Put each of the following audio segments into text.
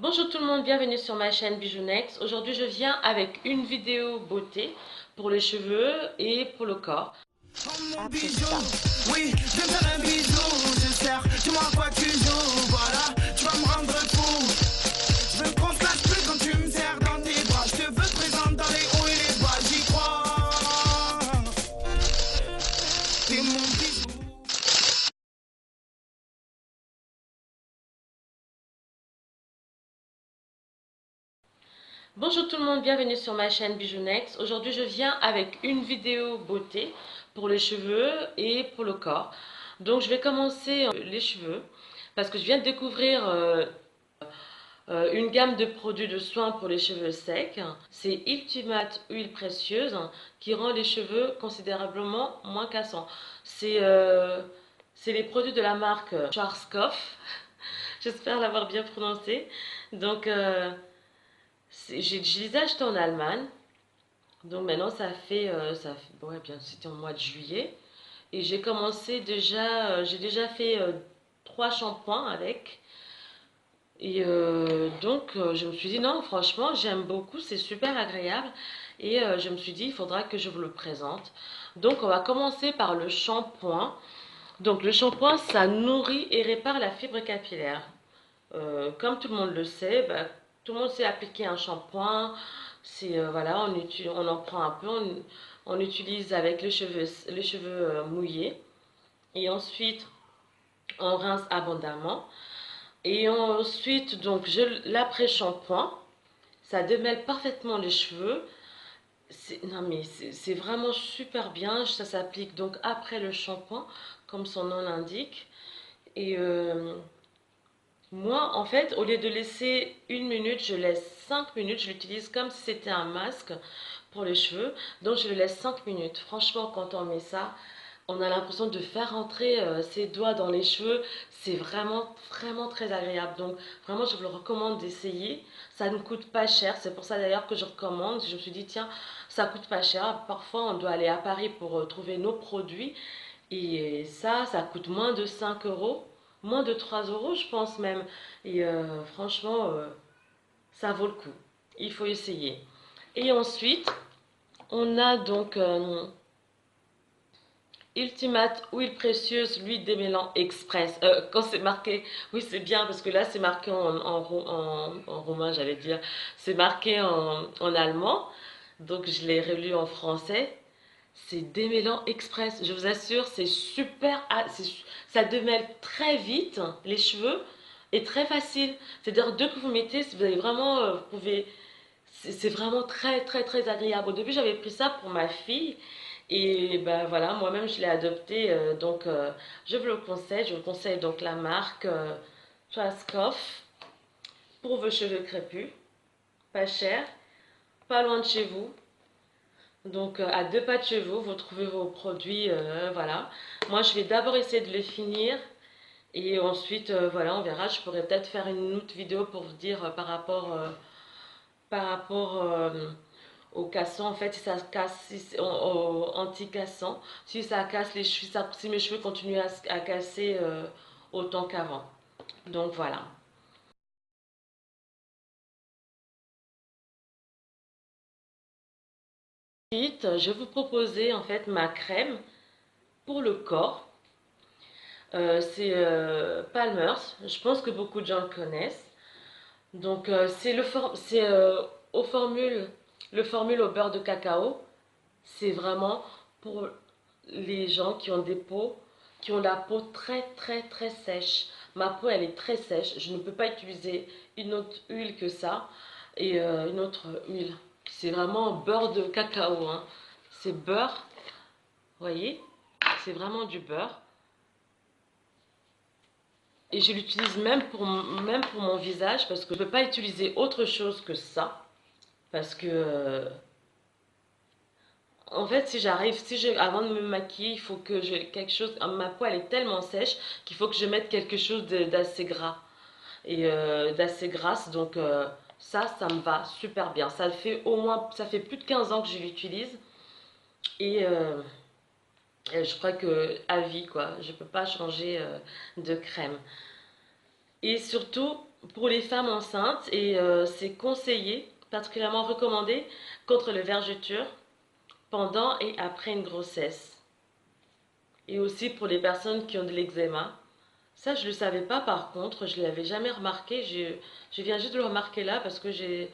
Bonjour tout le monde, bienvenue sur ma chaîne Bijounex. Aujourd'hui je viens avec une vidéo beauté pour les cheveux et pour le corps. Mon bijou, oui, je vais me faire un bisou, j'espère, dis-moi à quoi tu joues, voilà, tu vas me rendre fou, je me constate plus quand tu me serres dans tes bras, je te veux présente dans les hauts et les bas, j'y crois, t'es mon bijou. Bonjour tout le monde, bienvenue sur ma chaîne Bijounex. Aujourd'hui je viens avec une vidéo beauté pour les cheveux et pour le corps. Donc je vais commencer les cheveux parce que je viens de découvrir une gamme de produits de soins pour les cheveux secs. C'est Ultimate Huile Précieuse qui rend les cheveux considérablement moins cassants. C'est les produits de la marque Schwarzkopf. J'espère l'avoir bien prononcé. Donc, je les ai achetés en Allemagne. Donc maintenant, ouais, bien, c'était au mois de juillet. Et j'ai commencé déjà, j'ai déjà fait 3 shampoings avec. Et je me suis dit, non, franchement, j'aime beaucoup, c'est super agréable. Et je me suis dit, il faudra que je vous le présente. Donc, on va commencer par le shampoing. Donc, le shampoing, ça nourrit et répare la fibre capillaire. Comme tout le monde le sait, bah, tout le monde sait appliquer un shampoing. Voilà, on en prend un peu, on utilise avec les cheveux mouillés. Et ensuite, on rince abondamment. Et ensuite, donc, l'après-shampoing, ça démêle parfaitement les cheveux. Non, mais c'est vraiment super bien. Ça s'applique donc après le shampoing, comme son nom l'indique. Et moi, en fait, au lieu de laisser 1 minute, je laisse 5 minutes. Je l'utilise comme si c'était un masque pour les cheveux. Donc, je le laisse 5 minutes. Franchement, quand on met ça, on a l'impression de faire entrer ses doigts dans les cheveux. C'est vraiment, vraiment très agréable. Donc, vraiment, je vous le recommande d'essayer. Ça ne coûte pas cher. C'est pour ça d'ailleurs que je recommande. Je me suis dit, tiens, ça coûte pas cher. Parfois, on doit aller à Paris pour trouver nos produits. Et ça coûte moins de 5 euros. Moins de 3 euros, je pense même. Et franchement, ça vaut le coup. Il faut essayer. Et ensuite, on a donc Ultimate huile précieuse, l'huile démêlant express. Quand c'est marqué, oui c'est bien parce que là c'est marqué en roumain, j'allais dire. C'est marqué en allemand, donc je l'ai relu en français. C'est démêlant express. Je vous assure, c'est super. Ça démêle très vite les cheveux et très facile. C'est-à-dire dès que vous mettez, vous allez vraiment, vous pouvez. C'est vraiment très très très agréable. Au début, j'avais pris ça pour ma fille et ben voilà, moi-même je l'ai adopté. Je vous le conseille. Je vous conseille donc la marque Schwarzkopf pour vos cheveux crépus, pas cher, pas loin de chez vous. Donc à 2 pas de chez vous, vous trouvez vos produits, voilà. Moi, je vais d'abord essayer de les finir et ensuite, voilà, on verra. Je pourrais peut-être faire une autre vidéo pour vous dire par rapport au cassant, en fait, si ça casse, au anti-cassant, si ça casse les cheveux, si mes cheveux continuent à casser autant qu'avant. Donc voilà. Ensuite, je vais vous proposer en fait ma crème pour le corps. C'est Palmer's. Je pense que beaucoup de gens le connaissent. Donc c'est aux formules, le formule au beurre de cacao. C'est vraiment pour les gens qui ont des peaux, qui ont la peau très très très sèche. Ma peau elle est très sèche. Je ne peux pas utiliser une autre huile que ça et une autre huile. C'est vraiment beurre de cacao, hein. C'est beurre, vous voyez, c'est vraiment du beurre. Et je l'utilise même pour mon visage parce que je ne peux pas utiliser autre chose que ça. Parce que, en fait, avant de me maquiller, il faut que j'ai quelque chose. Ma peau, elle est tellement sèche qu'il faut que je mette quelque chose d'assez gras et d'assez grasse. Donc, ça me va super bien. Ça fait plus de 15 ans que je l'utilise. Et je crois que à vie, quoi. Je peux pas changer de crème. Et surtout, pour les femmes enceintes et c'est conseillé, particulièrement recommandé contre le vergeture pendant et après une grossesse. Et aussi pour les personnes qui ont de l'eczéma. Ça, je ne le savais pas par contre, je ne l'avais jamais remarqué. Je viens juste de le remarquer là parce que j'ai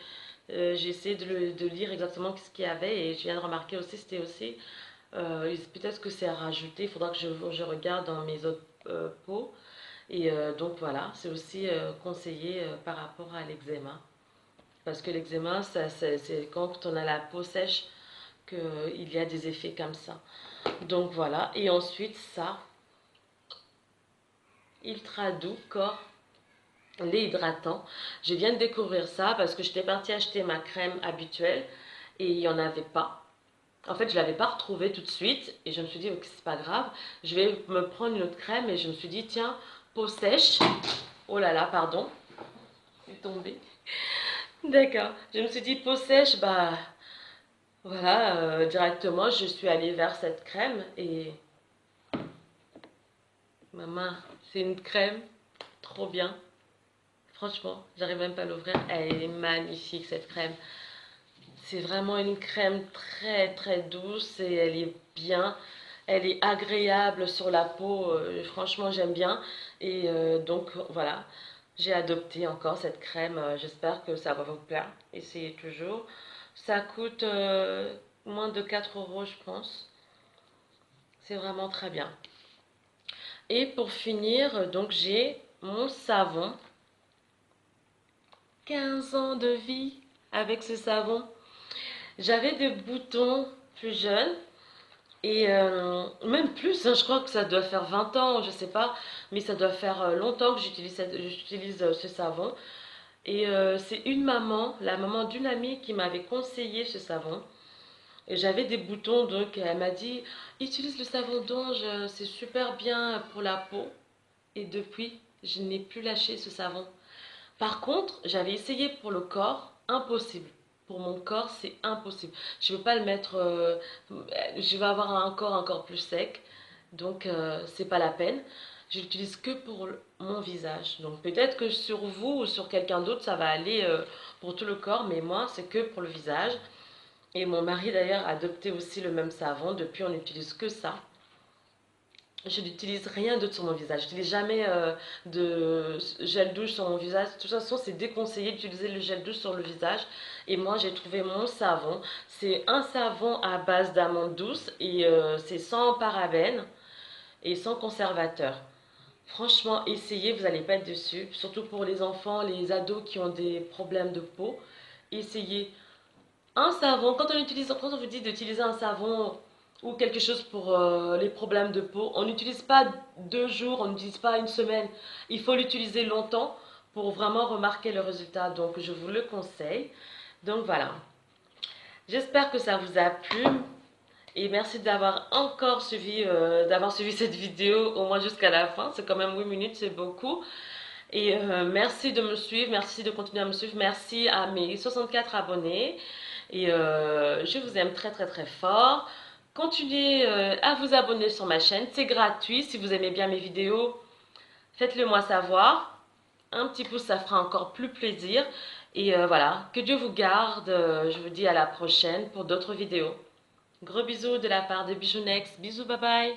essayé de lire exactement ce qu'il y avait et je viens de remarquer aussi, c'était aussi, peut-être que c'est à rajouter, il faudra que je regarde dans mes autres pots. Et donc voilà, c'est aussi conseillé par rapport à l'eczéma. Parce que l'eczéma, c'est quand on a la peau sèche qu'il y a des effets comme ça. Donc voilà, et ensuite ça, ultra doux, corps, lait hydratant. Je viens de découvrir ça parce que j'étais partie acheter ma crème habituelle et il n'y en avait pas. En fait, je ne l'avais pas retrouvée tout de suite et je me suis dit, ok, c'est pas grave, je vais me prendre une autre crème et je me suis dit, tiens, peau sèche. Oh là là, pardon, c'est tombé. D'accord, je me suis dit, peau sèche, bah voilà, directement, je suis allée vers cette crème et ma main, c'est une crème, trop bien. Franchement, j'arrive même pas à l'ouvrir. Elle est magnifique cette crème. C'est vraiment une crème très très douce et elle est bien. Elle est agréable sur la peau. Franchement, j'aime bien. Et donc voilà, j'ai adopté encore cette crème. J'espère que ça va vous plaire. Essayez toujours. Ça coûte moins de 4 euros, je pense. C'est vraiment très bien. Et pour finir, donc j'ai mon savon. 15 ans de vie avec ce savon. J'avais des boutons plus jeunes et même plus, hein, je crois que ça doit faire 20 ans, je sais pas, mais ça doit faire longtemps que j'utilise ce savon. Et c'est une maman, la maman d'une amie qui m'avait conseillé ce savon. Et j'avais des boutons, donc elle m'a dit, utilise le savon d'ange, c'est super bien pour la peau. Et depuis, je n'ai plus lâché ce savon. Par contre, j'avais essayé pour le corps, impossible. Pour mon corps, c'est impossible. Je ne veux pas le mettre. Je vais avoir un corps encore plus sec, donc c'est pas la peine. Je l'utilise que pour mon visage. Donc peut-être que sur vous ou sur quelqu'un d'autre, ça va aller pour tout le corps, mais moi, c'est que pour le visage. Et mon mari d'ailleurs a adopté aussi le même savon. Depuis, on n'utilise que ça. Je n'utilise rien d'autre sur mon visage. Je n'utilise jamais de gel douche sur mon visage. De toute façon, c'est déconseillé d'utiliser le gel douche sur le visage. Et moi, j'ai trouvé mon savon. C'est un savon à base d'amandes douces et c'est sans parabènes et sans conservateur. Franchement, essayez, vous n'allez pas être dessus. Surtout pour les enfants, les ados qui ont des problèmes de peau. Essayez un savon. Quand on vous dit d'utiliser un savon ou quelque chose pour les problèmes de peau, on n'utilise pas 2 jours, on n'utilise pas une semaine. Il faut l'utiliser longtemps pour vraiment remarquer le résultat. Donc, je vous le conseille. Donc, voilà. J'espère que ça vous a plu. Et merci d'avoir suivi cette vidéo au moins jusqu'à la fin. C'est quand même 8 minutes, c'est beaucoup. Et merci de me suivre, merci de continuer à me suivre. Merci à mes 64 abonnés. Et je vous aime très très très fort. Continuez à vous abonner sur ma chaîne, c'est gratuit. Si vous aimez bien mes vidéos, faites-le moi savoir. Un petit pouce, ça fera encore plus plaisir. Et voilà, que Dieu vous garde. Je vous dis à la prochaine pour d'autres vidéos. Gros bisous de la part de Bijounex. Bisous, bye bye.